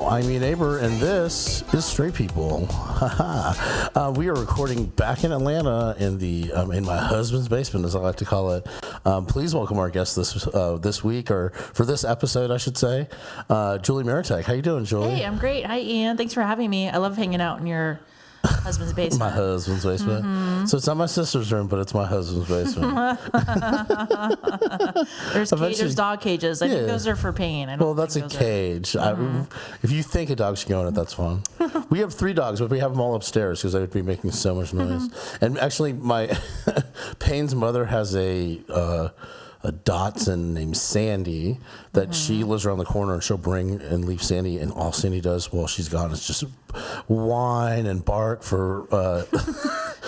I'm Ian Aber, and this is Straight People. We are recording back in Atlanta in my husband's basement, as I like to call it. Please welcome our guest this week, or for this episode, I should say, Julie Maratek. How you doing, Julie? Hey, I'm great. Hi, Ian. Thanks for having me. I love hanging out in your husband's basement. My husband's basement. Mm-hmm. So it's not my sister's room, but it's my husband's basement. There's dog cages. I think those are for pain. That's a cage. If you think a dog should go in it, that's fine. We have 3 dogs, but we have them all upstairs because they would be making so much noise. And actually, my Payne's mother has a Dachshund named Sandy that she lives around the corner, and she'll bring and leave Sandy, and all Sandy does while she's gone is just whine and bark for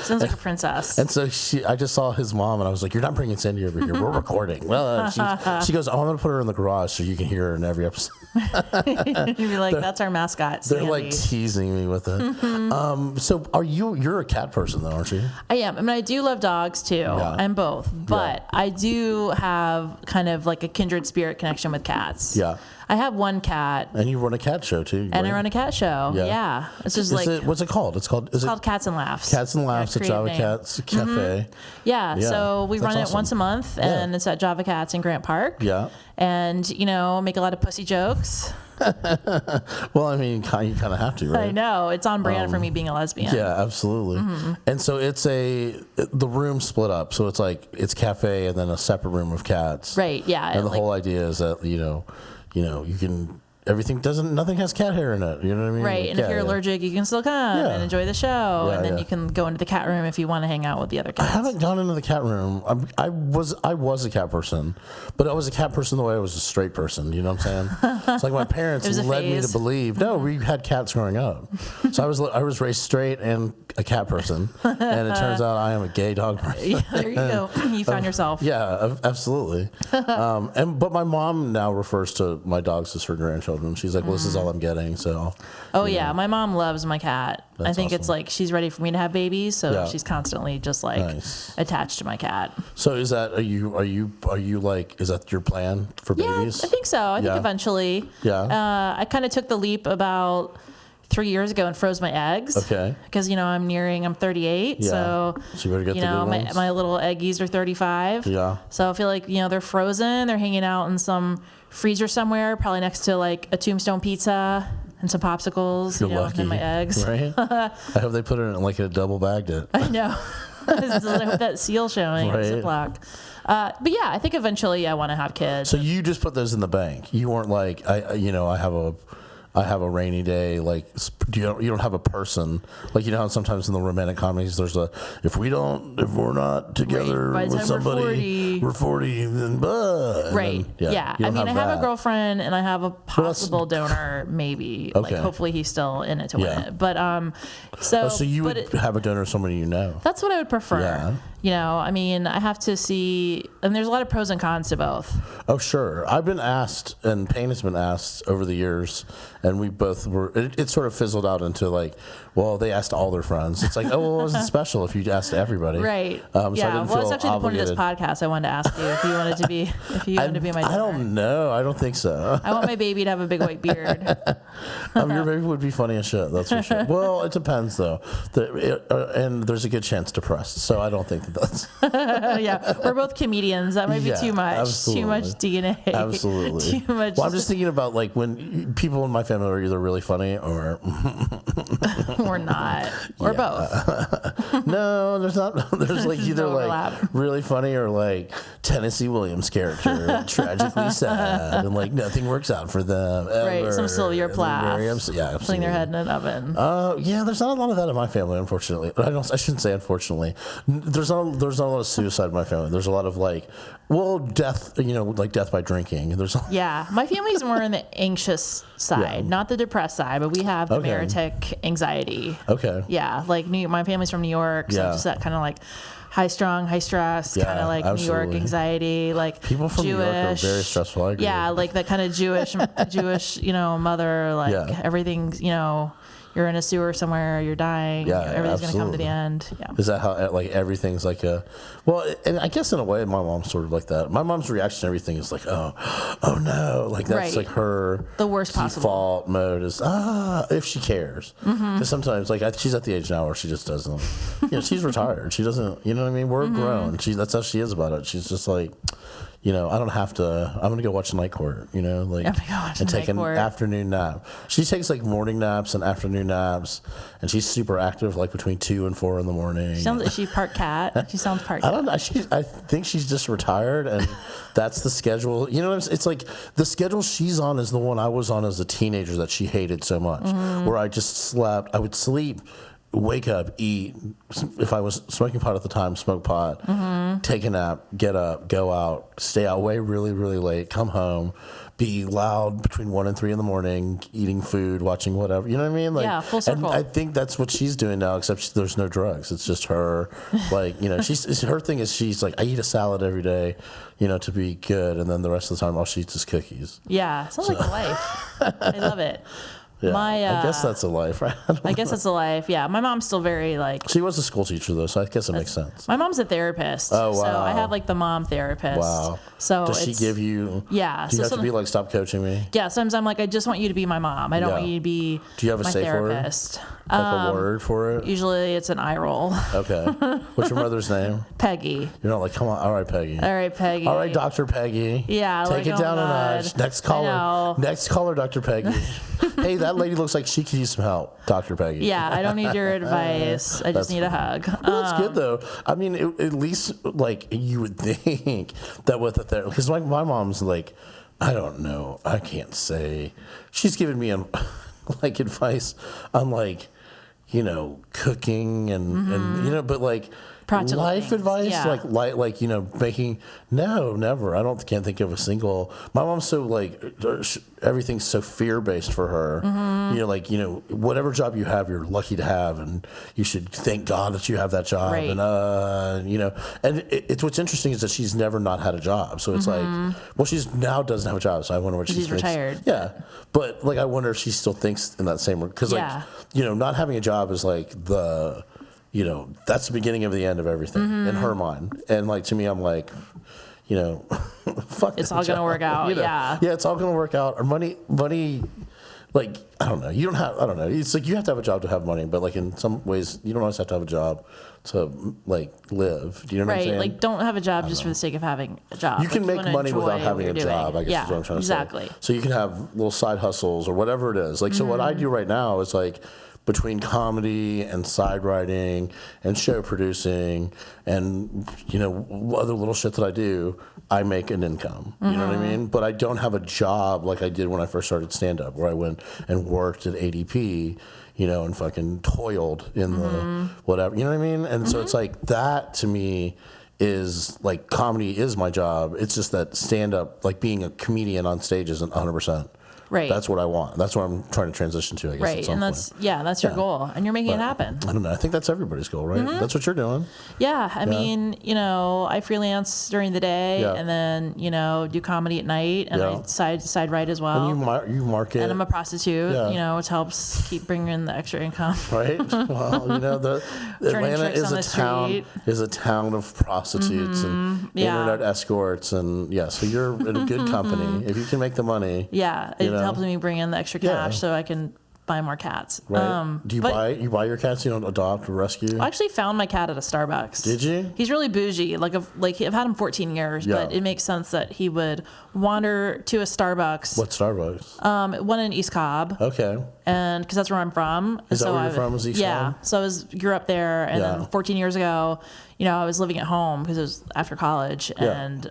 sounds like a princess. And so I just saw his mom, and I was like, "You're not bringing Sandy over here. We're recording." Well, she goes, "Oh, I'm gonna put her in the garage so you can hear her in every episode." You'd be like, "That's our mascot, Sandy." They're like teasing me with it. So you're a cat person though, aren't you? I am. I mean, I do love dogs too. Yeah. I'm both, but I do have kind of like a kindred spirit connection with cats. Yeah. I have one cat. And you run a cat show too. And I run a cat show. Yeah. It's just what's it called? It's called Cats and Laughs. Cats and Laughs at Java Cats Cafe. Yeah. So we run it once a month, and it's at Java Cats in Grant Park. Yeah. And, make a lot of pussy jokes. Well, I mean, you kind of have to, right? I know. It's on brand for me being a lesbian. Yeah, absolutely. And so the room split up. So it's cafe and then a separate room of cats. Right, yeah. And the whole idea is that, you can... nothing has cat hair in it. You know what I mean? Right. And if you're allergic, you can still come and enjoy the show. And then you can go into the cat room if you want to hang out with the other cats. I haven't gone into the cat room. I was a cat person, but I was a cat person the way I was a straight person. You know what I'm saying? It's like my parents led me to believe, no, we had cats growing up. So I was raised straight and a cat person. And it turns out I am a gay dog person. Yeah, there you go. You found yourself. Yeah, absolutely. But my mom now refers to my dogs as her grandchildren. She's like, well, this is all I'm getting. So. My mom loves my cat. I think awesome. it's like she's ready for me to have babies, so she's constantly just attached to my cat. So is that are you like, is that your plan for babies? I think so. I think eventually. Yeah. I kind of took the leap about 3 years ago and froze my eggs. Okay. Because I'm 38, yeah. so you better get the good ones. my little eggies are 35. Yeah. So I feel like they're frozen. They're hanging out in some freezer somewhere, probably next to like a Tombstone pizza and some popsicles. You're lucky, and my eggs. Right? I hope they put it in like a double bagged it. I know. I hope that seal showing Ziploc. But yeah, I think eventually I want to have kids. So you just put those in the bank. You weren't like I have a rainy day. Like you don't have a person. Like how sometimes in the romantic comedies there's if we're not together with somebody, we're 40 then blah. Right. Then, yeah. I mean, I have a girlfriend and I have a possible donor maybe. Okay. Like hopefully he's still in it to win it. But so you would have a donor somebody you know. That's what I would prefer. Yeah. I mean, I have to see, and there's a lot of pros and cons to both. Oh, sure. I've been asked, and Payne has been asked over the years, and we both were, it sort of fizzled out into like, well, they asked all their friends. It's like, oh, well, it wasn't special if you asked everybody. Right. So yeah. I didn't Well, it's feel actually the point of this podcast. I wanted to ask you if you wanted to be my donor. I don't know. I don't think so. I want my baby to have a big white beard. Your baby would be funny as shit. That's for sure. Well, it depends though. And there's a good chance depressed. So I don't think that's. Yeah, we're both comedians. That might be too much. Absolutely. Too much DNA. Absolutely. Too much. Well, I'm just thinking about like when people in my family are either really funny or not, or both. No, there's not. There's like either like really funny or like Tennessee Williams character, tragically sad, and like nothing works out for them. Ever. Right, some Sylvia Plath. Yeah, absolutely. Putting their head in an oven. Yeah, there's not a lot of that in my family, unfortunately. I shouldn't say unfortunately. There's not a lot of suicide in my family. There's a lot of like, death. Like death by drinking. Yeah, my family's more on the anxious side, not the depressed side, but we have the Maratek anxiety. Okay. Yeah, like my family's from New York, so just that kind of like high strung, high stress, kind of like absolutely. New York anxiety, like people from Jewish, New York are very stressful. I agree. Yeah, like that kind of Jewish, mother, like everything's, you're you're in a sewer somewhere, you're dying, Yeah, everything's going to come to the absolutely. end. Yeah. Is that how like everything's like a and I guess in a way my mom's sort of like that. My mom's reaction to everything is like, oh no, like that's Right. like her The worst default mode is if she cares. Because sometimes like she's at the age now where she just doesn't. She's retired. She doesn't. You know what I mean? We're grown. That's how she is about it. She's just like. I don't have to. I'm gonna go watch Night Court. And take an afternoon nap. She takes like morning naps and afternoon naps, and she's super active, like between 2 and 4 in the morning. Is she part cat? She sounds part cat. I don't know. I think she's just retired, and that's the schedule. You know, it's like the schedule she's on is the one I was on as a teenager that she hated so much, where I just slept. I would sleep. Wake up, eat. If I was smoking pot at the time, smoke pot, take a nap, get up, go out, stay out way really, really late, come home, be loud between 1 and 3 in the morning, eating food, watching whatever. You know what I mean? Like, yeah, full circle. And I think that's what she's doing now, except there's no drugs. It's just her. Like, her thing is she's like, I eat a salad every day, to be good, and then the rest of the time all she eats is cookies. Yeah, sounds like a life. I love it. Yeah, I guess that's a life, right? I guess it's a life. Yeah, my mom's still very like. She was a school teacher though, so I guess it makes sense. My mom's a therapist. Oh wow! So I have like the mom therapist. Wow. So does she give you? Yeah. Do you have to be like, stop coaching me? Yeah. Sometimes I'm like, I just want you to be my mom. I don't want you to be. Do you have a my safe therapist. word? Like a word for it? Usually it's an eye roll. Okay. What's your mother's name? Peggy. You're not like, come on, all right, Peggy. All right, Peggy. All right, Dr. Peggy. Yeah. Take it down a notch. Next caller, Dr. Peggy. Hey, that lady looks like she could use some help, Dr. Peggy. Yeah, I don't need your advice. I just need a hug. Well, that's good though. I mean, at least like you would think that with a therapist, because my mom's like, I don't know, I can't say. She's given me like advice on like, cooking and but like. Practical life things. advice, Yeah. like making never. I can't think of a single. My mom's so like everything's so fear based for her. Whatever job you have, you're lucky to have, and you should thank God that you have that job. Right. And it's what's interesting is that she's never not had a job. So it's like, well, she's now doesn't have a job. So I wonder what she's retired. Yeah, but like I wonder if she still thinks in that same because not having a job is like the. That's the beginning of the end of everything in her mind. And like to me, I'm like, fuck. It's all gonna work out. Yeah. Yeah, it's all gonna work out. Or money. Like I don't know. You don't have. I don't know. It's like you have to have a job to have money, but like in some ways, you don't always have to have a job to like live. Do you know what I'm saying? Like don't have a job just for the sake of having a job. You can make money without having a job. I guess is what I'm trying to say. Exactly. So you can have little side hustles or whatever it is. Like so, what I do right now is like. Between comedy and side writing and show producing and other little shit that I do, I make an income. You know what I mean? But I don't have a job like I did when I first started stand up, where I went and worked at ADP, and fucking toiled in the whatever. You know what I mean? And so it's like that to me is like comedy is my job. It's just that stand up, like being a comedian on stage, isn't 100%. Right. That's what I want. That's what I'm trying to transition to, I guess. Right. And that's your goal. And you're making it happen. I don't know. I think that's everybody's goal, right? That's what you're doing. Yeah. I mean, I freelance during the day and then, do comedy at night and I side write as well. And you market. And I'm a prostitute, which helps keep bringing in the extra income. Right. Well, Atlanta is a town of prostitutes and internet escorts and so you're in a good company. If you can make the money. Yeah. It helps me bring in the extra cash so I can buy more cats. Right. Do you buy your cats? You don't adopt or rescue? I actually found my cat at a Starbucks. Did you? He's really bougie. I've had him 14 years, but it makes sense that he would wander to a Starbucks. What Starbucks? One in East Cobb. Okay. And because that's where I'm from. Is that where you're from? Is East Cobb? Yeah. So grew up there, and then 14 years ago, I was living at home because it was after college, and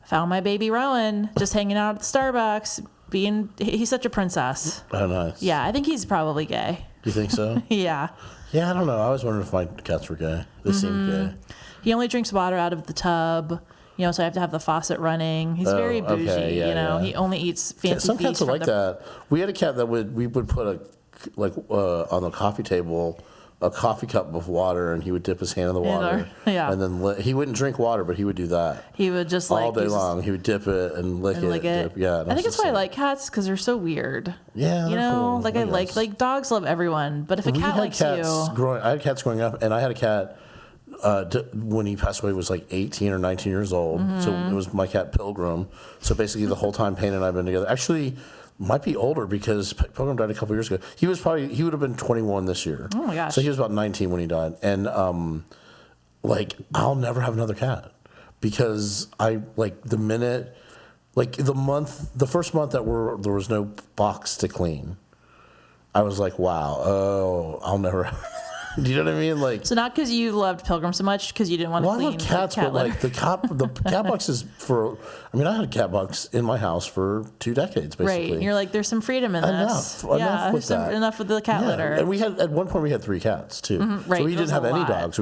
found my baby Rowan just hanging out at the Starbucks. He's such a princess. Oh, nice. Yeah, I think he's probably gay. You think so? Yeah. Yeah, I don't know. I always wondered if my cats were gay. They seem gay. He only drinks water out of the tub. So I have to have the faucet running. He's very bougie. Okay, He only eats fancy. Some cats are like that. We had a cat that we would put on the coffee table a coffee cup of water, and he would dip his hand in the water. Yeah. And then he wouldn't drink water, but he would do that. He would just like all day long. He would dip it and lick it. Dip, yeah. I think that's why I like cats, because they're so weird. Yeah. You know, cool. like I like dogs love everyone, but if a cat likes you, I had cats growing up, and I had a cat. When he passed away, he was like 18 or 19 years old. So it was my cat Pilgrim. So basically, the whole time Payne and I have been together. Actually, might be older because Pilgrim died a couple years ago. He would have been 21 this year. Oh my gosh! So he was about 19 when he died, and like I'll never have another cat because I like the minute, like the first month that there was no box to clean, I was like, wow, I'll never. Do you know what I mean? Like, so not because you loved Pilgrim so much, because you didn't want to clean. I love cats, but like the cat box is for. I mean, I had a cat box in my house for 2 decades, basically. Right, and you're like, there's some freedom in this. Enough with that. Enough with the cat litter. And we had at one point we had 3 cats too. Right, so we didn't have any dogs.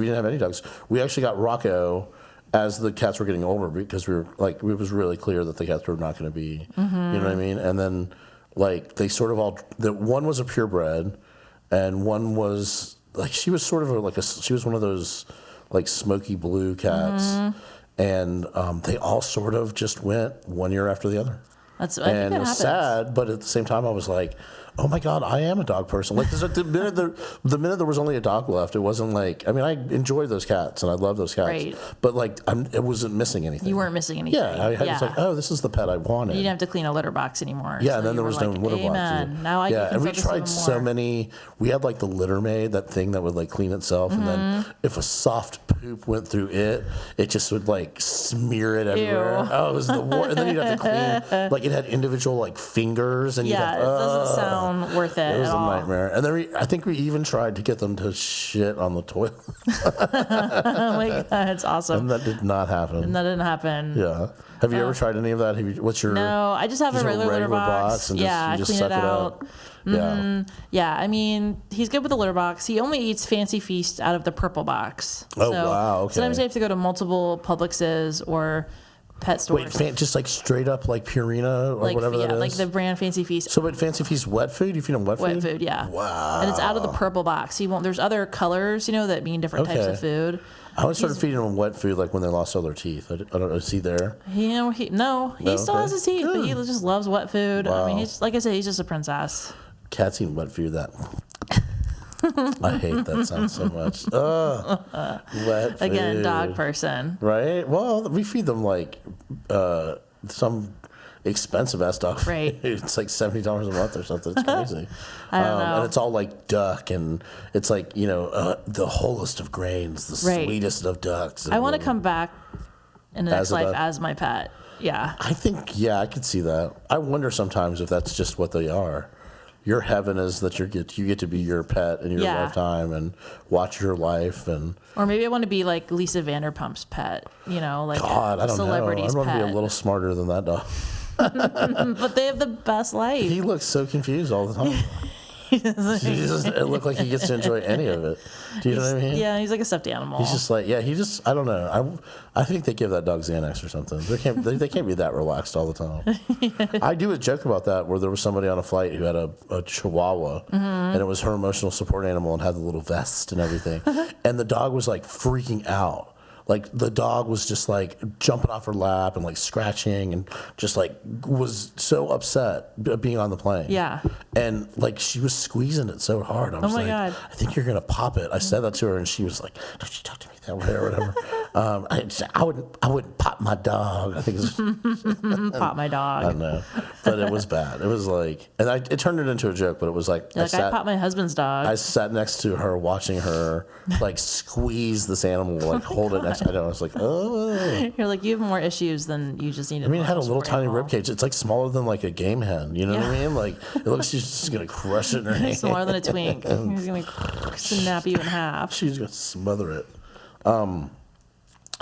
We actually got Rocco as the cats were getting older because we were like, it was really clear that the cats were not going to be. You know what I mean? And then like they sort of one was a purebred, and one was. Like she was sort of she was one of those like smoky blue cats, and they all sort of just went one year after the other. And it was sad, but at the same time I was like, oh my God, I am a dog person. Like the minute there was only a dog left, it wasn't like, I mean, I enjoyed those cats and I love those cats, right. But like it wasn't missing anything. You weren't missing anything. Yeah, I was like, oh, this is the pet I wanted. You didn't have to clean a litter box anymore. Yeah, so and then there was no litter box. Now I can and we tried so many. We had like the litter maid, that thing that would like clean itself, and then if a soft poop went through it, it just would like smear it everywhere. Ew. Oh, it was the worst. And then you'd have to clean. Like it had individual like fingers, and it doesn't sound worth it. It was a nightmare. And then I think we even tried to get them to shit on the toilet. Oh my God, it's awesome. And that did not happen. And that didn't happen. Yeah. Have you ever tried any of that? What's your? No, I just have a regular litter box. And I just clean suck it out. Yeah, I mean, he's good with the litter box. He only eats Fancy Feast out of the purple box. Oh, wow. Okay. Sometimes I have to go to multiple Publixes or pet stores. Wait, just like straight up like Purina or whatever that is? Like the brand Fancy Feast. So, but Fancy Feast wet food? You feed them wet food? Wet food, yeah. Wow. And it's out of the purple box. There's other colors, that mean different types of food. I always started feeding them wet food like when they lost all their teeth. I don't know. Is he there? He still has his teeth, but he just loves wet food. Wow. I mean, like I said, he's just a princess. Cats eating wet food, that. I hate that sound so much. Wet food. Again, dog person. Right? Well, we feed them like some expensive ass dog food. Right. It's like $70 a month or something. It's crazy. I don't know. And it's all like duck, and it's like, the wholest of grains, the sweetest of ducks. I want to come back in the next life as my pet. Yeah. I think, I could see that. I wonder sometimes if that's just what they are. Your heaven is that you get to be your pet in your lifetime and watch your life, or maybe I want to be like Lisa Vanderpump's pet, like God, I don't celebrity's know. I want pet. to be a little smarter than that dog. But they have the best life. He looks so confused all the time. It looked like he gets to enjoy any of it. Do you know what I mean? Yeah, he's like a stuffed animal. He's just like, I don't know. I think they give that dog Xanax or something. They can't be that relaxed all the time. I do a joke about that where there was somebody on a flight who had a Chihuahua, and it was her emotional support animal and had the little vest and everything. And the dog was like freaking out. Like the dog was just like jumping off her lap and like scratching and just like was so upset being on the plane. Yeah. And like she was squeezing it so hard. I was like, God. I think you're gonna pop it. I said that to her and she was like, don't you talk to me that way or whatever. I wouldn't pop my dog. I think it's pop my dog. I don't know, but it was bad. It was like, and it turned it into a joke, but it was like, I popped my husband's dog. I sat next to her watching her like squeeze this animal, like hold it next to me. I was like, oh. You're like, you have more issues than you just need. I mean, it had a little tiny rib cage. It's like smaller than like a game hen. You know what I mean? Like it looks she's just gonna crush it in her hand. Smaller than a twink. He's gonna snap you in half. She's gonna smother it.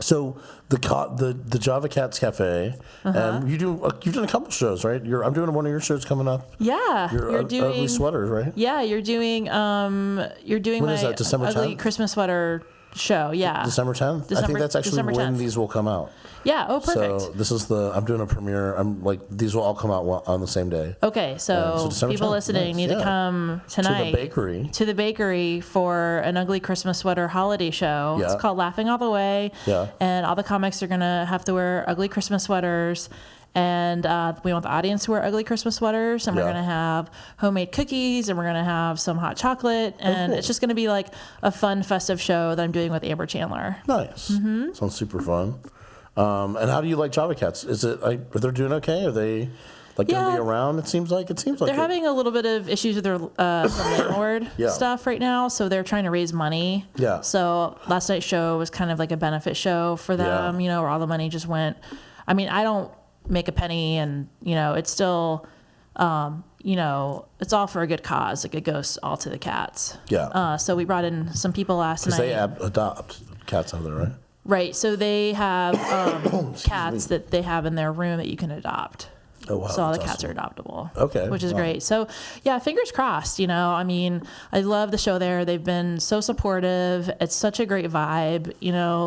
So the Java Cats Cafe, and you've done a couple shows, right? I'm doing one of your shows coming up. Yeah, you're doing ugly sweaters, right? Yeah, you're doing when my is that, December ugly 10th? Christmas sweater show. Yeah. December 10th? I think that's actually December when 10th. these will come out. Yeah. Oh, perfect. So this is I'm doing a premiere. These will all come out on the same day. Okay, so December people 10th, listening need to come tonight to the bakery for an ugly Christmas sweater holiday show. Yeah. It's called Laughing All the Way. Yeah. And all the comics are gonna have to wear ugly Christmas sweaters. And we want the audience to wear ugly Christmas sweaters, and we're gonna have homemade cookies, and we're gonna have some hot chocolate, and cool. it's just gonna be like a fun, festive show that I'm doing with Amber Chandler. Nice. Sounds super fun. And how do you like Java Cats? Is it are they doing okay? Are they gonna be around? It seems like they're having a little bit of issues with their some landlord Yeah. stuff right now, so they're trying to raise money. Yeah. So last night's show was kind of like a benefit show for them, Yeah. where all the money just went. I mean, I don't make a penny, and it's still, it's all for a good cause. Like, it goes all to the cats. Yeah. So we brought in some people last night. Because they adopt cats out there, right? Right. So they have cats that they have in their room that you can adopt. Oh, wow. So all the that's cats awesome. are adoptable. Okay. Which is Wow. great. So yeah, fingers crossed, I mean, I love the show there. They've been so supportive. It's such a great vibe,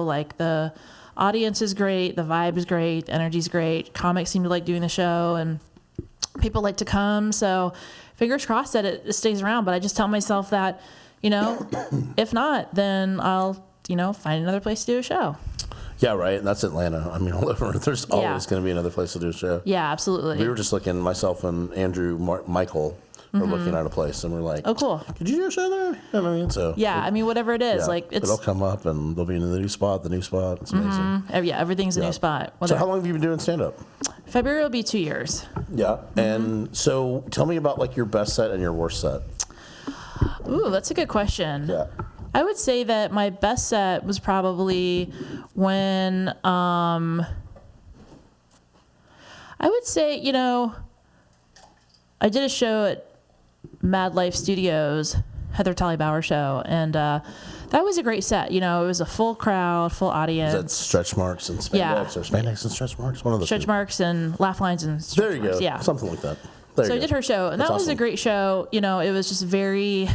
like the audience is great. The vibe is great. The energy's great. Comics seem to like doing the show, and people like to come. So fingers crossed that it stays around. But I just tell myself that, if not, then I'll, find another place to do a show. Yeah, right. And that's Atlanta. I mean, all over. There's always going to be another place to do a show. Yeah, absolutely. We were just looking, myself and Andrew Michael were looking at a place, and we're like, oh, cool. Could you do a show there? I mean, so. Yeah, I mean, whatever it is, it'll come up, and they'll be in the new spot. It's amazing. Yeah, everything's a new spot. So how long have you been doing stand-up? February will be 2 years. Yeah. And so tell me about your best set and your worst set. Ooh, that's a good question. Yeah. I would say that my best set was probably when I would say, I did a show at Mad Life Studios, Heather Tolly Bauer show, and that was a great set. It was a full crowd, full audience. Is that stretch marks and spandex, Yeah. or spandex and stretch marks? One of those. Stretch marks and laugh lines and stretch There you marks. go. Yeah. Something like that. So I did her show, and that was a great show. It was just very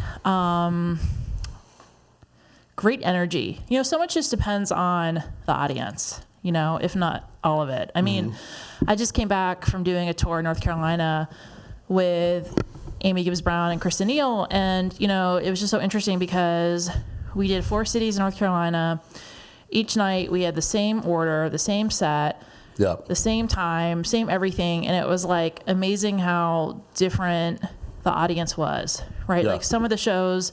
great energy. So much just depends on the audience, if not all of it. I mean, I just came back from doing a tour in North Carolina with Amy Gibbs Brown and Kristen Neal, and it was just so interesting because we did 4 cities in North Carolina. Each night we had the same order, the same set, Yeah. the same time, same everything, and it was like amazing how different the audience was, right? Yeah. Like some of the shows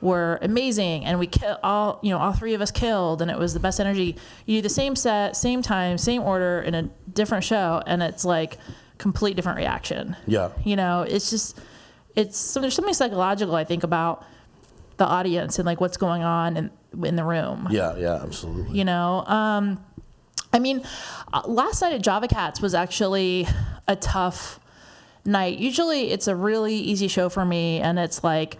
were amazing, and we all 3 of us killed, and it was the best energy. You do the same set, same time, same order in a different show, and it's like complete different reaction. Yeah. It's just there's something psychological, I think, about the audience and like what's going on in the room. Yeah. Yeah. Absolutely. I mean, last night at Java Cats was actually a tough night. Usually it's a really easy show for me, and it's like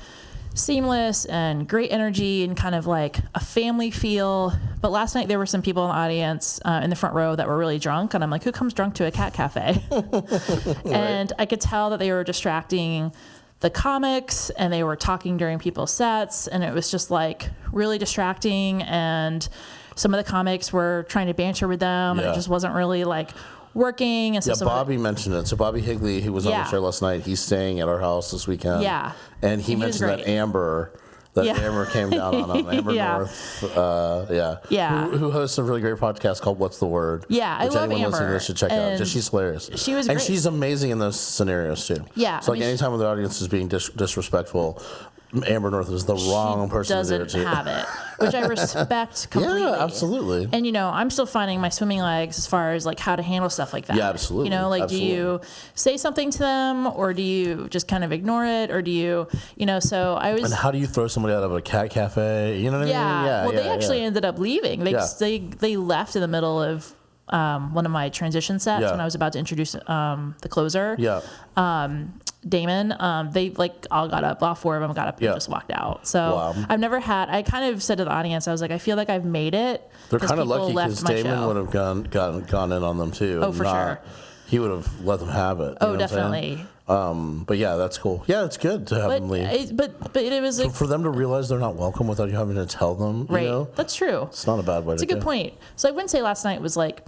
seamless and great energy and kind of like a family feel. But last night there were some people in the audience in the front row that were really drunk, and I'm like, who comes drunk to a cat cafe? And I could tell that they were distracting the comics, and they were talking during people's sets, and it was just like really distracting, and some of the comics were trying to banter with them, and it just wasn't really like working. And so Bobby mentioned it. So Bobby Higley, who was on the show last night, he's staying at our house this weekend. Yeah. And he mentioned that Amber came down on him. Amber North. Who hosts a really great podcast called What's the Word? Yeah, I which love anyone listening to Amber. this should check out. She's hilarious. She was and great. she's amazing in those scenarios too. Yeah, So anytime when the audience is being disrespectful, Amber North is the wrong person to do it doesn't to. have it, which I respect completely. Yeah, absolutely. And I'm still finding my swimming legs as far as like how to handle stuff like that. Yeah, absolutely. Do you say something to them, or do you just kind of ignore it, or do you, so I was. And how do you throw somebody out of a cat cafe? You know what I mean? Yeah. Well, they actually ended up leaving. They left in the middle of one of my transition sets when I was about to introduce the closer. Yeah. Damon, they all got up, all 4 of them got up and just walked out. So I've never I kind of said to the audience, I was like, I feel like I've made it. They're kind of lucky because Damon would have gone in on them too. Oh, for sure. he would have let them have it. Oh, definitely. But yeah, that's cool. Yeah, it's good to have them leave. But it was like, For them to realize they're not welcome without you having to tell them, right. you know? That's true. It's not a bad way It's to a good point. So I wouldn't say last night was like,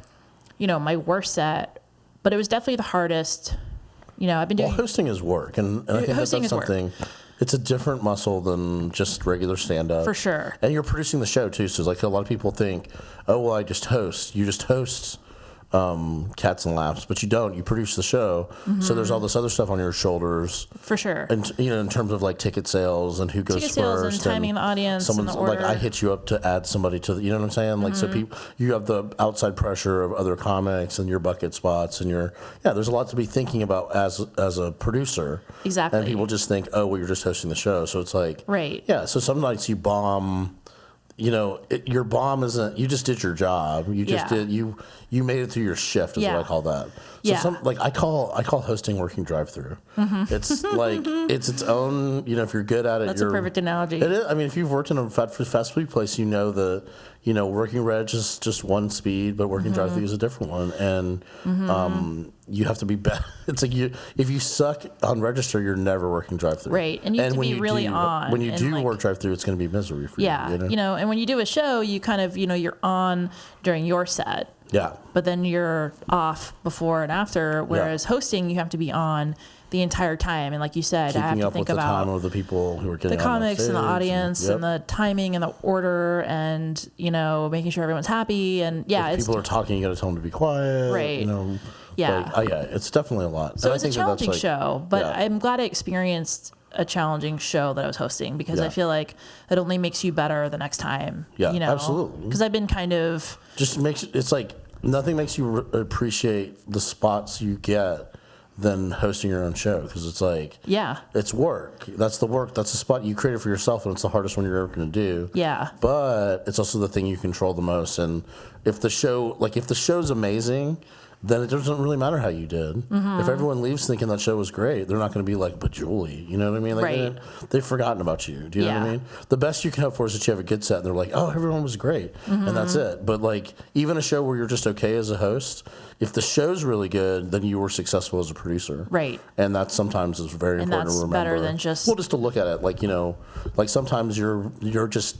my worst set, but it was definitely the hardest. I've been doing... Well, hosting is work, and I think that's something... Work. It's a different muscle than just regular stand-up. For sure. And you're producing the show, too, so like a lot of people think, oh, well, I just host. You just host Cats and Laughs, but you don't. You produce the show, so there's all this other stuff on your shoulders. For sure. And in terms of like ticket sales and who goes ticket first, sales and timing the audience, and the order. Like I hit you up to add somebody to the, you know what I'm saying? Like so, you have the outside pressure of other comics and your bucket spots, and there's a lot to be thinking about as a producer. Exactly. And people just think, oh, well, you're just hosting the show, so it's like, right. Yeah. So some nights you bomb. Your bomb isn't. You just did your job. You just did. You made it through your shift. Is what I call that. So I call hosting working drive-through. It's like it's its own. If you're good at it, that's a perfect analogy. It is. I mean, if you've worked in a fast food place, you know the working reg is just one speed, but working drive-through is a different one, and you have to be better. It's like if you suck on register, you're never working drive-through. Right, and you have to be really on. When you do work drive-through, it's going to be misery for you. Yeah, and when you do a show, you kind of you're on during your set. Yeah. But then you're off before and after, whereas hosting, you have to be on the entire time. And like you said, I have to think about the time of the people who are getting the comics and the audience and and the timing and the order and, making sure everyone's happy. And if people are talking, you got to tell them to be quiet. Right. Yeah. It's definitely a lot. So it's a challenging show, but I'm glad I experienced a challenging show that I was hosting because I feel like it only makes you better the next time. Yeah, absolutely. Because I've been kind of... It's like nothing makes you appreciate the spots you get than hosting your own show because it's like... Yeah. It's work. That's the work. That's the spot you created for yourself and it's the hardest one you're ever going to do. Yeah. But it's also the thing you control the most. And if the show's amazing... then it doesn't really matter how you did. If everyone leaves thinking that show was great, they're not going to be like, but Julie, you know what I mean? Like, right. They've forgotten about you. Do you know what I mean? The best you can hope for is that you have a good set and they're like, oh, everyone was great. And that's it. But like, even a show where you're just okay as a host, if the show's really good, then you were successful as a producer. Right. And that sometimes is very important to remember. Better than just... Well, just to look at it, like, like sometimes you're just...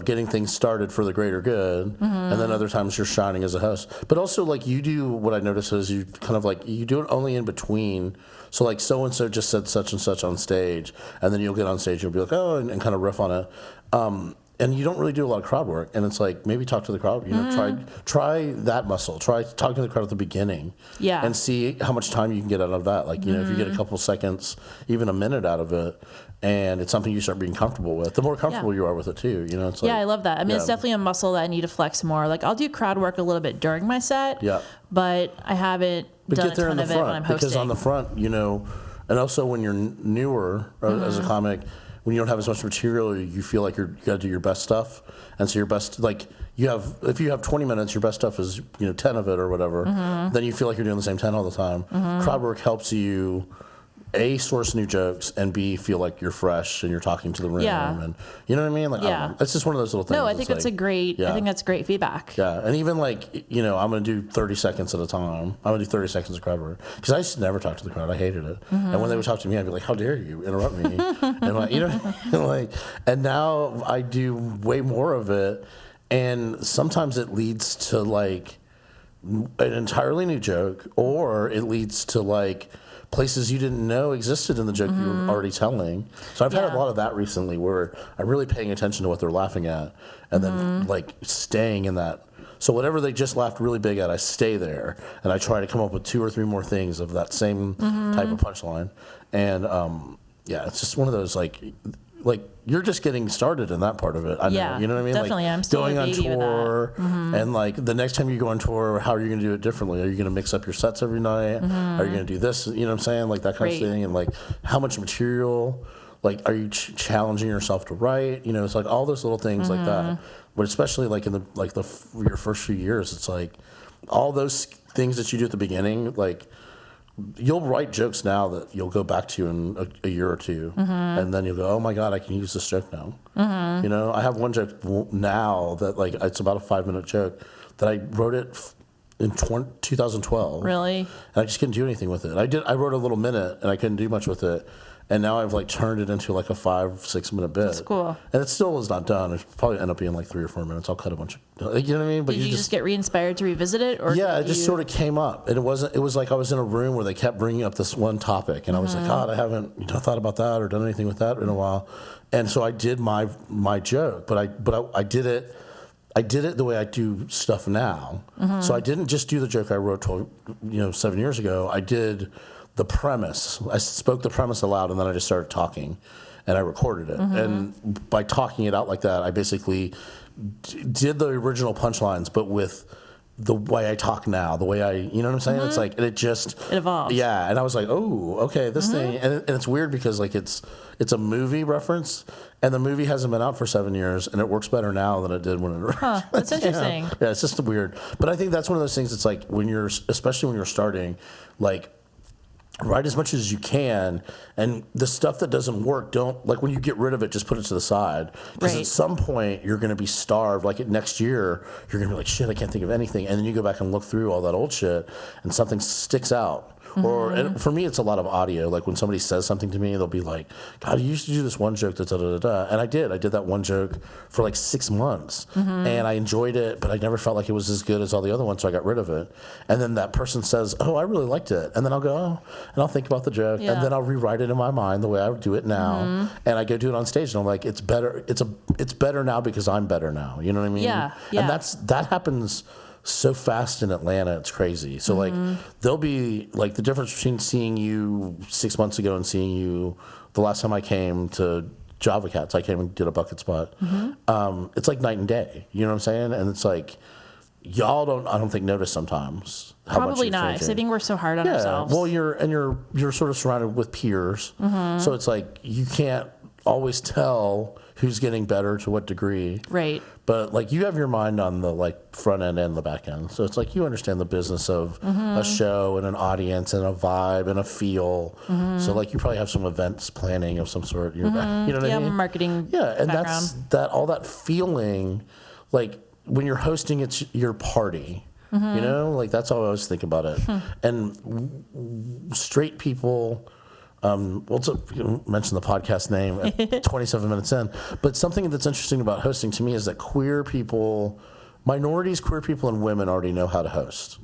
getting things started for the greater good, and then other times you're shining as a host. But also, like, you do, what I notice is you kind of, like, you do it only in between. So, like, so-and-so just said such and such on stage, and then you'll get on stage and you'll be like, oh, and kind of riff on it. And you don't really do a lot of crowd work. And it's like, maybe talk to the crowd, try that muscle. Try talking to the crowd at the beginning. Yeah. And see how much time you can get out of that. Like, if you get a couple seconds, even a minute out of it, and it's something you start being comfortable with, the more comfortable you are with it too. It's like, I love that. I mean, it's definitely a muscle that I need to flex more. Like, I'll do crowd work a little bit during my set, but I haven't done a ton of it when I'm hosting. Because on the front, and also when you're newer as a comic, when you don't have as much material, you feel like you got to do your best stuff. And so your best, like, if you have 20 minutes, your best stuff is, 10 of it or whatever, then you feel like you're doing the same 10 all the time. Crowd work helps you, A, source new jokes, and B, feel like you're fresh and you're talking to the room. Yeah. And you know what I mean? Like, I don't know. It's just one of those little things. No, I think that's I think that's great feedback. Yeah. And even like, I'm going to do 30 seconds at a time. I'm going to do 30 seconds of crowd work. Because I used to never talk to the crowd. I hated it. And when they would talk to me, I'd be like, how dare you interrupt me? And like, and now I do way more of it. And sometimes it leads to like an entirely new joke, or it leads to like places you didn't know existed in the joke you were already telling. So I've had a lot of that recently where I'm really paying attention to what they're laughing at and then like staying in that. So whatever they just laughed really big at, I stay there and I try to come up with 2 or 3 more things of that same type of punchline. And it's just one of those like you're just getting started in that part of it. I know, you know what I mean? Definitely. Like I'm still going a baby on tour with that. and like the next time you go on tour, how are you going to do it differently? Are you going to mix up your sets every night? Are you going to do this? You know what I'm saying? Like that kind of thing. And like how much material, like are you challenging yourself to write? It's like all those little things like that. But especially like in your first few years, it's like all those things that you do at the beginning, like you'll write jokes now that you'll go back to in a year or two, and then you'll go, oh my God, I can use this joke now. I have one joke now that like it's about a 5-minute joke that I wrote it in 2012. Really? And I just couldn't do anything with it. I wrote a little minute, and I couldn't do much with it. And now I've like turned it into like a 5-6 minute bit. That's cool. And it still is not done. It'll probably end up being like 3 or 4 minutes. I'll cut a bunch of, you know what I mean? But Did you just get re-inspired to revisit it? Or yeah, it just sort of came up. And it was like I was in a room where they kept bringing up this one topic. And I was like, God, I haven't thought about that or done anything with that in a while. And so I did my joke, but I did it. I did it the way I do stuff now. So I didn't just do the joke I wrote 7 years ago. I did the premise. I spoke the premise aloud, and then I just started talking, and I recorded it. And by talking it out like that, I basically did the original punchlines, but with the way I talk now, the way you know what I'm saying? It's like, and it evolved. Yeah, and I was like, oh, okay, this thing, and it's weird because like it's a movie reference, and the movie hasn't been out for 7 years, and it works better now than it did when it. That's interesting. Yeah, it's just weird, but I think that's one of those things. It's like especially when you're starting, like, write as much as you can, and the stuff that doesn't work, don't, like, when you get rid of it, just put it to the side, because at some point you're going to be starved. Like next year you're going to be like, shit, I can't think of anything, and then you go back and look through all that old shit and something sticks out. And for me, it's a lot of audio. Like when somebody says something to me, they'll be like, God, you used to do this one joke, da, da, da, da. And I did that one joke for like 6 months, and I enjoyed it, but I never felt like it was as good as all the other ones, so I got rid of it. And then that person says, oh, I really liked it. And then I'll go, oh, and I'll think about the joke, and then I'll rewrite it in my mind the way I would do it now. And I go do it on stage, and I'm like, it's better. It's better now because I'm better now. You know what I mean? Yeah. And that happens so fast in Atlanta, it's crazy. So like there'll be like the difference between seeing you 6 months ago and seeing you the last time I came to Java Cats. I came and did a bucket spot. It's like night and day. You know what I'm saying? And it's like y'all I don't think notice sometimes how much Probably you're not, because I think we're so hard on yeah. ourselves. Well, you're sort of surrounded with peers, so it's like you can't always tell who's getting better to what degree. Right. But like you have your mind on the like front end and the back end. So it's like you understand the business of a show and an audience and a vibe and a feel. So like you probably have some events planning of some sort. You know what I mean? Yeah, marketing. Yeah, and background. that's all that feeling, like when you're hosting, it's your party. You know, like that's how I always think about it. And straight people. Mention the podcast name at 27 minutes in. But something that's interesting about hosting to me is that minorities, queer people, and women already know how to host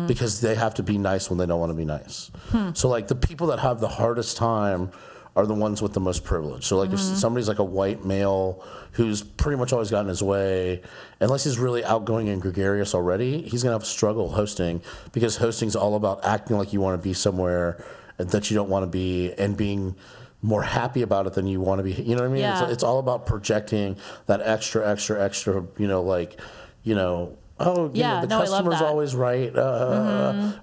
because they have to be nice when they don't want to be nice. So like the people that have the hardest time are the ones with the most privilege. So like if somebody's like a white male who's pretty much always gotten his way, unless he's really outgoing and gregarious already, he's going to have a struggle hosting, because hosting's all about acting like you want to be somewhere that you don't want to be, and being more happy about it than you want to be. You know what I mean? Yeah. It's all about projecting that extra, the customer's always right,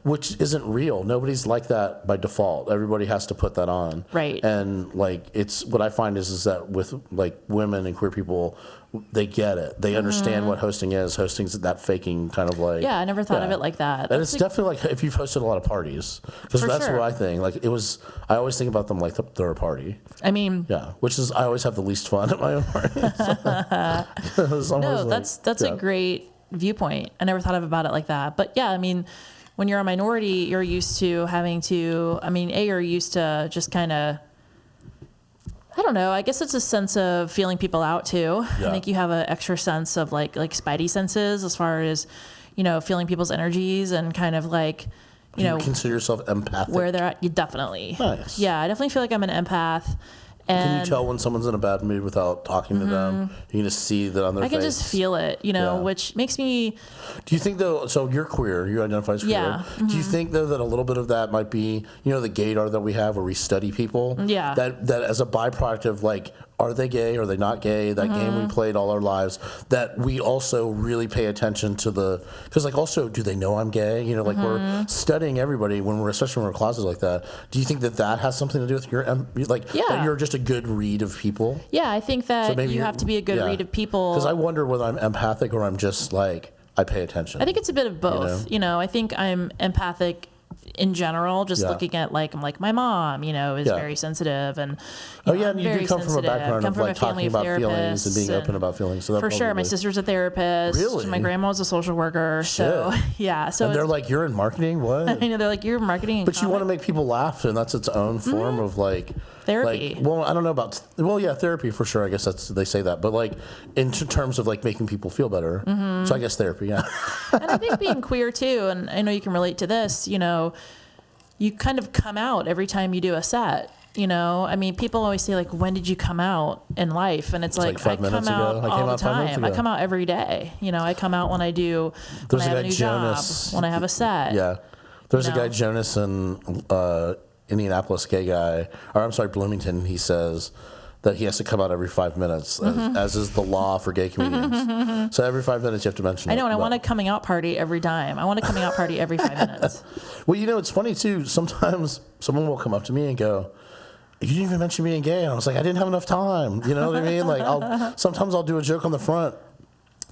which isn't real. Nobody's like that by default. Everybody has to put that on. Right. And like, it's what I find is that with like women and queer people, they get it. They understand what hosting is. Hosting's that faking kind of like. Yeah, I never thought of it like that. And it's definitely like if you've hosted a lot of parties, because that's what I think. Like it was, I always think about them like they're a party. I mean, yeah, which is I always have the least fun at my own parties. No, that's a great viewpoint. I never thought about it like that. But yeah, I mean, when you're a minority, you're used to having to. I mean, you're used to just kind of. I don't know. I guess it's a sense of feeling people out too. Yeah. I think you have an extra sense of like spidey senses as far as, feeling people's energies and kind of like, Do you consider yourself empathic? where they're at. Definitely. Nice. Yeah, I definitely feel like I'm an empath. And can you tell when someone's in a bad mood without talking to them? You can just see that on their face. I can just feel it, which makes me. Do you think though? So you're queer. You identify as queer. Yeah. Do you think though that a little bit of that might be, the gaydar that we have, where we study people? Yeah. That as a byproduct of like, are they gay? Are they not gay? That game we played all our lives. That we also really pay attention to because like also, do they know I'm gay? Like we're studying everybody especially when we're closets like that. Do you think that has something to do with that you're just a good read of people? Yeah, I think that you have to be a good read of people. Because I wonder whether I'm empathic or I'm just like, I pay attention. I think it's a bit of both. I think I'm empathic in general, just Yeah. looking at like, I'm like, my mom, you know, is Yeah. very sensitive, and Oh know, yeah, I'm and you do very come from a sensitive. background Come of from like a family talking of about feelings and being therapists, open about feelings. So that for sure, my probably- sister's a therapist. Really? My grandma was a social worker. So yeah, so and they're like, "You're in marketing, what?" you know, they're like, you're in marketing, and But you want to make people laugh, and that's its own form of like Therapy. Like, well, I don't know about yeah, therapy for sure. I guess they say that, but like in terms of like making people feel better. So I guess therapy, yeah. And I think being queer too, and I know you can relate to this. You know, you kind of come out every time you do a set. You know, I mean, people always say like, "When did you come out in life?" And it's like 5 I minutes come out ago. I came all the out 5 minutes time. I ago. come out every day. You know, I come out when I do when I have a new Jonas, job, when I have a set. Yeah, there's You a guy know? Jonas in Indianapolis, gay guy, or I'm sorry, Bloomington. He says that he has to come out every 5 minutes, as is the law for gay comedians. So every 5 minutes you have to mention. I know, and I but- want a coming out party every time. I want a coming out party every 5 minutes. Well, you know, it's funny too. Sometimes someone will come up to me and go, "You didn't even mention being gay." And I was like, "I didn't have enough time." You know what I mean? Like, sometimes I'll do a joke on the front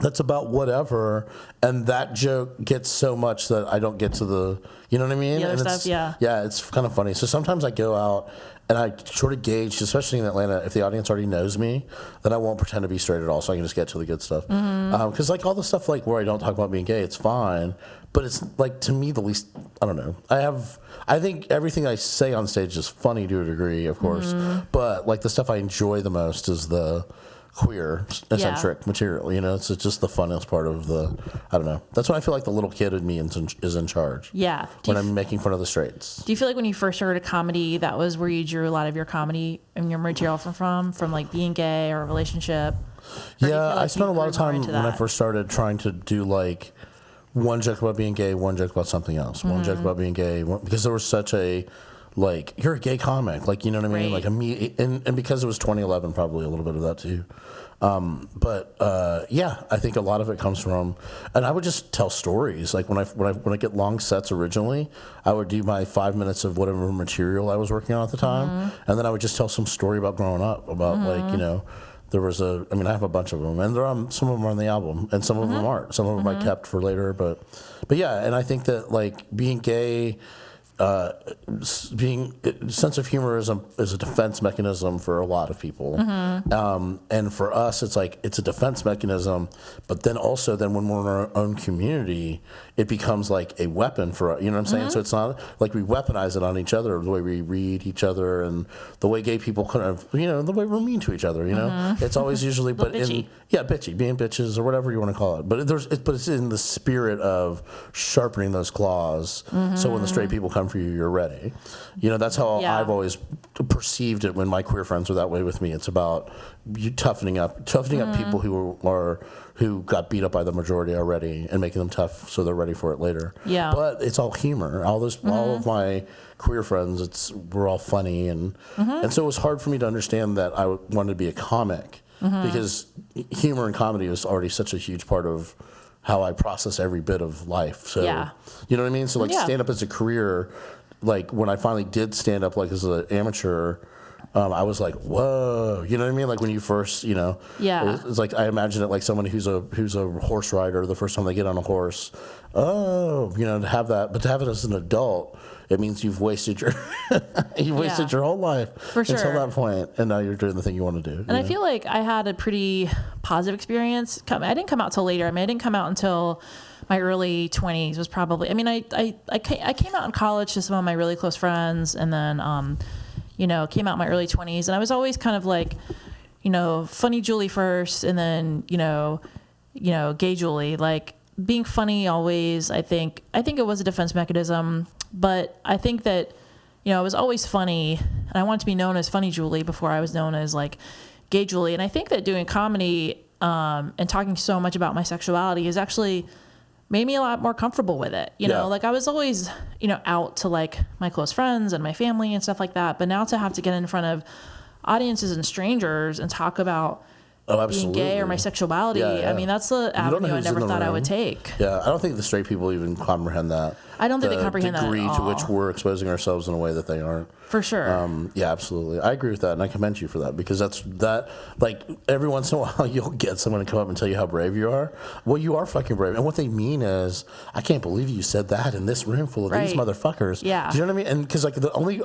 that's about whatever, and that joke gets so much that I don't get to the, you know what I mean? The other And stuff, it's, yeah. Yeah, it's kind of funny. So sometimes I go out and I sort of gauge, especially in Atlanta, if the audience already knows me, then I won't pretend to be straight at all, so I can just get to the good stuff. Because like all the stuff like where I don't talk about being gay, it's fine, but it's like to me the least. I don't know. I think everything I say on stage is funny to a degree, of course, but like the stuff I enjoy the most is the queer eccentric material. You know, it's just the funnest part of the. I don't know. That's when I feel like the little kid in me is in charge. Yeah. When I'm making fun of the straights. Do you feel like when you first started comedy, that was where you drew a lot of your comedy and your material from like being gay or a relationship? Or do you Yeah, feel like I spent a you lot of grew more time into when I that? first started trying to do like one joke about being gay, one joke about something else, one joke about being gay, because there was such a like you're a gay comic, like you know what I mean, Right. like and because it was 2011, probably a little bit of that too. Yeah, I think a lot of it comes from, and I would just tell stories. Like when I get long sets originally, I would do my 5 minutes of whatever material I was working on at the time, and then I would just tell some story about growing up, about like you know. There was I have a bunch of them, and some of them are on the album, and some of them aren't. Some of them I kept for later, but yeah, and I think that like being gay, sense of humor is a defense mechanism for a lot of people, and for us, it's a defense mechanism. But then also, when we're in our own community, it becomes like a weapon for you know what I'm saying. So it's not like we weaponize it on each other, the way we read each other, and the way gay people kind of the way we're mean to each other. You know, it's always usually Bitchy. bitchy, being bitches or whatever you want to call it. But it's in the spirit of sharpening those claws. So when the straight people come for you, you're ready. You know, that's how Yeah. I've always perceived it when my queer friends are that way with me. It's about you toughening up people who got beat up by the majority already and making them tough so they're ready for it later. Yeah. But it's all humor. All of my queer friends, we're all funny and so it was hard for me to understand that I wanted to be a comic because humor and comedy is already such a huge part of how I process every bit of life. So, Yeah. you know what I mean? So like Yeah. stand up as a career, like when I finally did stand up like as an amateur, I was like, whoa, you know what I mean? Like when you first, Yeah. it's like I imagine it like someone who's a horse rider the first time they get on a horse. Oh, to have that, but to have it as an adult, it means you've wasted your your whole life until sure. that point, and now you're doing the thing you want to do. And I feel like I had a pretty positive experience. I didn't come out till later. I mean, I didn't come out until my early 20s was probably, I mean, I came out in college to some of my really close friends, and then, came out in my early 20s. And I was always kind of like, funny Julie first, and then, gay Julie. Like being funny always, I think it was a defense mechanism, but I think that, I was always funny, and I wanted to be known as Funny Julie before I was known as like Gay Julie. And I think that doing comedy and talking so much about my sexuality has actually made me a lot more comfortable with it. You know, like I was always, out to like my close friends and my family and stuff like that. But now to have to get in front of audiences and strangers and talk about being gay or my sexuality, Yeah, yeah. I mean, that's the You don't know avenue I who's in never the thought I room. would take. Yeah, I don't think the straight people even comprehend that. I don't think they comprehend that at degree to all. which we're exposing ourselves in a way that they aren't. For sure. Yeah, absolutely. I agree with that, and I commend you for that, because like, every once in a while you'll get someone to come up and tell you how brave you are. Well, you are fucking brave. And what they mean is, I can't believe you said that in this room full of these motherfuckers. Yeah. Do you know what I mean? And because, like, the only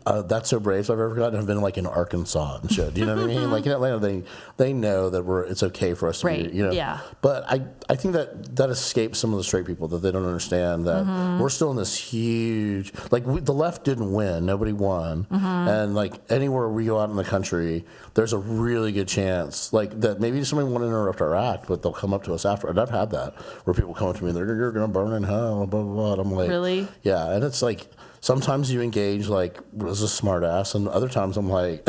That's So Braves I've ever gotten have been, like, in Arkansas and shit. Do you know what I mean? Like, in Atlanta, they know that it's okay for us to be, you know. Yeah. But I think that escapes some of the straight people, that they don't understand that we're still in this huge, like, the left didn't win, nobody won, and like anywhere we go out in the country, there's a really good chance like that maybe somebody won't interrupt our act, but they'll come up to us after. And I've had that where people come up to me and they're, you're gonna burn in hell, blah blah blah. And I'm like, really? Yeah. And it's like, sometimes you engage like as a smart ass, and other times I'm like,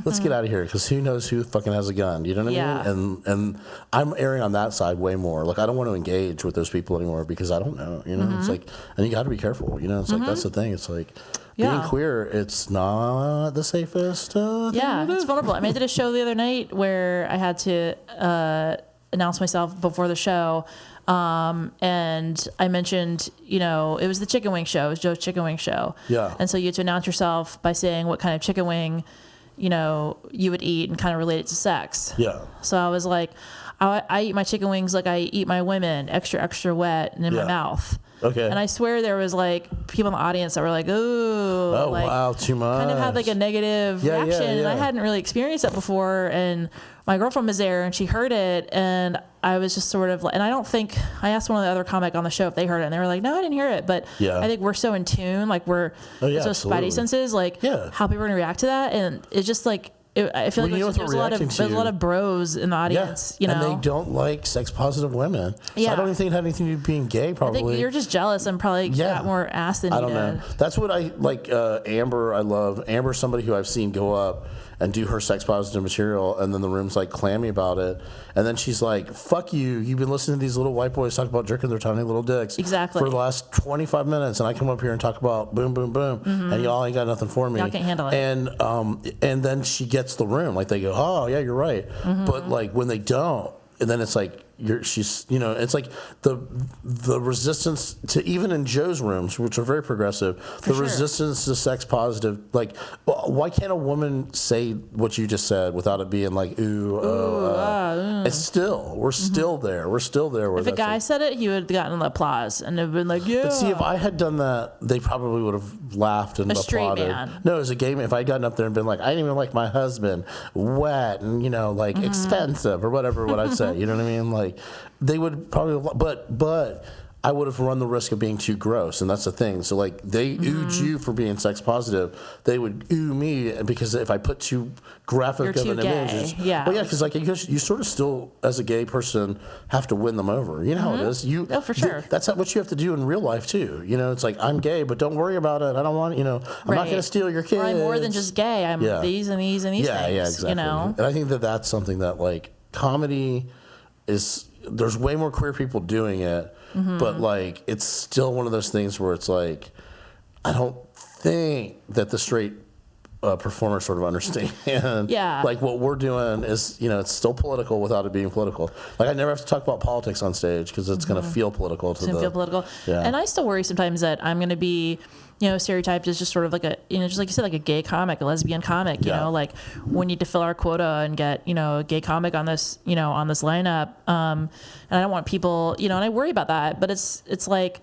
let's get out of here, because who knows who fucking has a gun, you know what I mean? And I'm erring on that side way more. Like, I don't want to engage with those people anymore because I don't know, you know. It's like, and you got to be careful, you know. It's like, that's the thing. It's like, being queer, it's not the safest thing to do. It's vulnerable. I mean, I did a show the other night where I had to announce myself before the show. And I mentioned, you know, it was the chicken wing show. It was Joe's chicken wing show. Yeah. And so you had to announce yourself by saying what kind of chicken wing, you know, you would eat and kind of relate it to sex. Yeah. So I was like, I eat my chicken wings like I eat my women, extra, extra wet and in my mouth. Okay. And I swear there was like people in the audience that were like, ooh. Oh, like, wow, too much. Kind of had like a negative reaction. And I hadn't really experienced that before. And my girlfriend was there and she heard it. And I was just sort of like, and I asked one of the other comic on the show if they heard it. And they were like, no, I didn't hear it. But I think we're so in tune, like we're so spidey senses, like how people are going to react to that. And it's just like, I feel like there's a lot of bros in the audience, you know. And they don't like sex positive women. So I don't even think it had anything to do with being gay, probably. I think you're just jealous and probably got more ass than you did. I don't know. That's what I like. Amber, I love. Amber's somebody who I've seen go up and do her sex positive material, and then the room's like clammy about it. And then she's like, fuck you. You've been listening to these little white boys talk about jerking their tiny little dicks for the last 25 minutes, and I come up here and talk about boom, boom, boom, and y'all ain't got nothing for me. Y'all can't handle it. And then she gets the room. Like, they go, oh, yeah, you're right. But, like, when they don't, and then it's like, she's, you know, it's like the resistance to, even in Joe's rooms, which are very progressive, resistance to sex positive, like, why can't a woman say what you just said without it being like, it's still, we're still there. We're still there. If a guy said it, he would have gotten the applause and have been like, yeah. But see, if I had done that, they probably would have laughed and applauded. Straight man. No, as a gay man, if I had gotten up there and been like, I didn't even like my husband, wet and, you know, like expensive or whatever, what I'd say, you know what I mean? Like, they would probably, but I would have run the risk of being too gross, and that's the thing. So, like, they oohed you for being sex positive. They would ooh me because if I put too graphic of an image, because like you sort of still, as a gay person, have to win them over. You know how it is. For sure. That's what you have to do in real life too. You know, it's like, I'm gay, but don't worry about it. I don't want, you know, I'm not going to steal your kids. Or I'm more than just gay. I'm these and these and these things. Yeah, exactly. You know, and I think that's something that, like, comedy is. There's way more queer people doing it, but, like, it's still one of those things where it's like, I don't think that the straight performers sort of understand. Like, what we're doing is, you know, it's still political without it being political. Like, I never have to talk about politics on stage because it's going to feel political to feel political. Yeah. And I still worry sometimes that I'm going to be, you know, stereotyped as just sort of like a, you know, just like you said, like a gay comic, a lesbian comic, you know, like we need to fill our quota and get, you know, a gay comic on this, you know, on this lineup. And I don't want people, you know, and I worry about that, but it's like,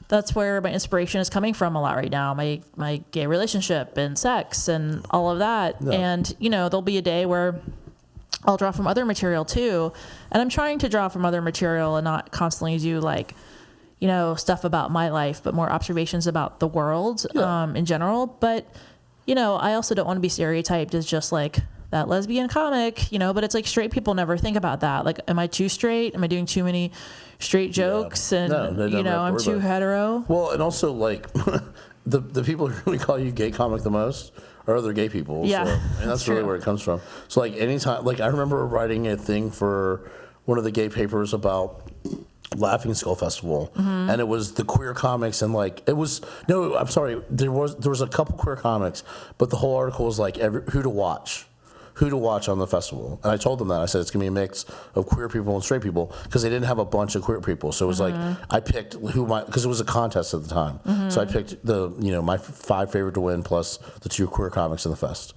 that's where my inspiration is coming from a lot right now. My gay relationship and sex and all of that. Yeah. And, you know, there'll be a day where I'll draw from other material too. And I'm trying to draw from other material and not constantly do like, you know, stuff about my life, but more observations about the world in general. But, you know, I also don't want to be stereotyped as just like that lesbian comic, you know, but it's like straight people never think about that. Like, am I too straight? Am I doing too many straight jokes? And, you know, I'm too hetero. Well, and also, like, the people who really call you gay comic the most are other gay people. Yeah. So, and that's really where it comes from. So, like, anytime, like, I remember writing a thing for one of the gay papers about Laughing Skull Festival, and it was the queer comics, and like there was a couple queer comics, but the whole article was like who to watch, who to watch on the festival. And I told them that. I said it's going to be a mix of queer people and straight people because they didn't have a bunch of queer people. So it was like I picked because it was a contest at the time. So I picked my 5 favorite to win plus the 2 queer comics in the fest.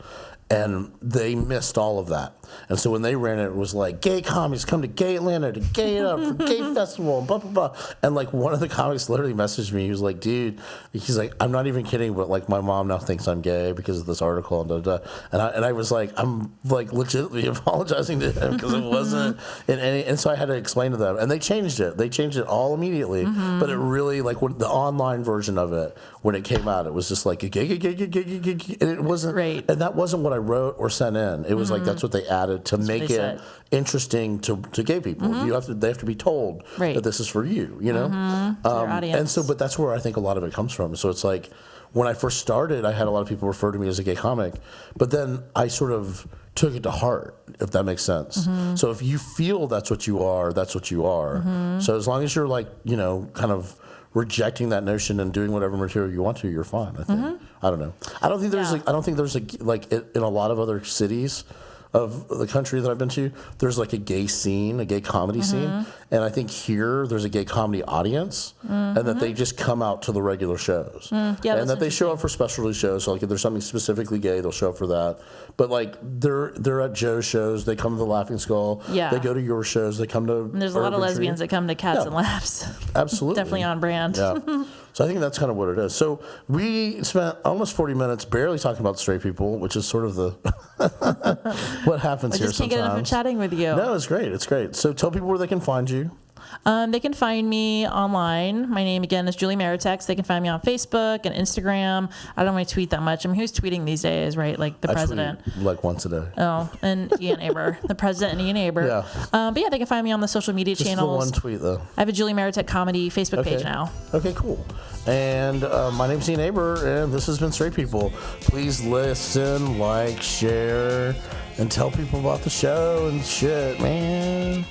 And they missed all of that. And so when they ran it, it was like, gay comics come to Gay Atlanta to gay it up for Gay Festival and blah, blah, blah. And like one of the comics literally messaged me. He was like, dude, he's like, I'm not even kidding, but like my mom now thinks I'm gay because of this article and da, da, da. And I was like, I'm like legitimately apologizing to him because it wasn't in any. And so I had to explain to them. And they changed it. They changed it all immediately. But it really, like when the online version of it, when it came out, it was just like, gay. And it wasn't, right. And that wasn't what I wrote or sent in. It was like, that's what they added to make it interesting to gay people. They have to be told that this is for you, their audience. And so, but that's where I think a lot of it comes from. So it's like when I first started, I had a lot of people refer to me as a gay comic, but then I sort of took it to heart, if that makes sense. So if you feel that's what you are, that's what you are. So as long as you're like, kind of rejecting that notion and doing whatever material you want to, you're fine. I think. I don't know. I don't think there's in a lot of other cities of the country that I've been to, there's like a gay scene, a gay comedy scene. And I think here there's a gay comedy audience and that they just come out to the regular shows. And that they show up for specialty shows. So like if there's something specifically gay, they'll show up for that. But like they're at Joe's shows, they come to the Laughing Skull, they go to your shows, they come to and there's a lot of lesbians that come to Cats and Laughs. Absolutely. Definitely on brand. Yeah. So I think that's kind of what it is. So we spent almost 40 minutes barely talking about straight people, which is sort of the what happens here sometimes. I just can't get enough of chatting with you. No, it's great. It's great. So tell people where they can find you. They can find me online. My name, again, is Julie Maratek. They can find me on Facebook and Instagram. I don't really tweet that much. I mean, who's tweeting these days, right? Like the president. Tweet like once a day. Oh, and Ian Aber. The president and Ian Aber. Yeah. But yeah, they can find me on the social media Just channels. the one tweet, though. I have a Julie Maratek comedy Facebook page now. Okay, cool. And my name's Ian Aber, and this has been Straight People. Please listen, like, share, and tell people about the show and shit, man.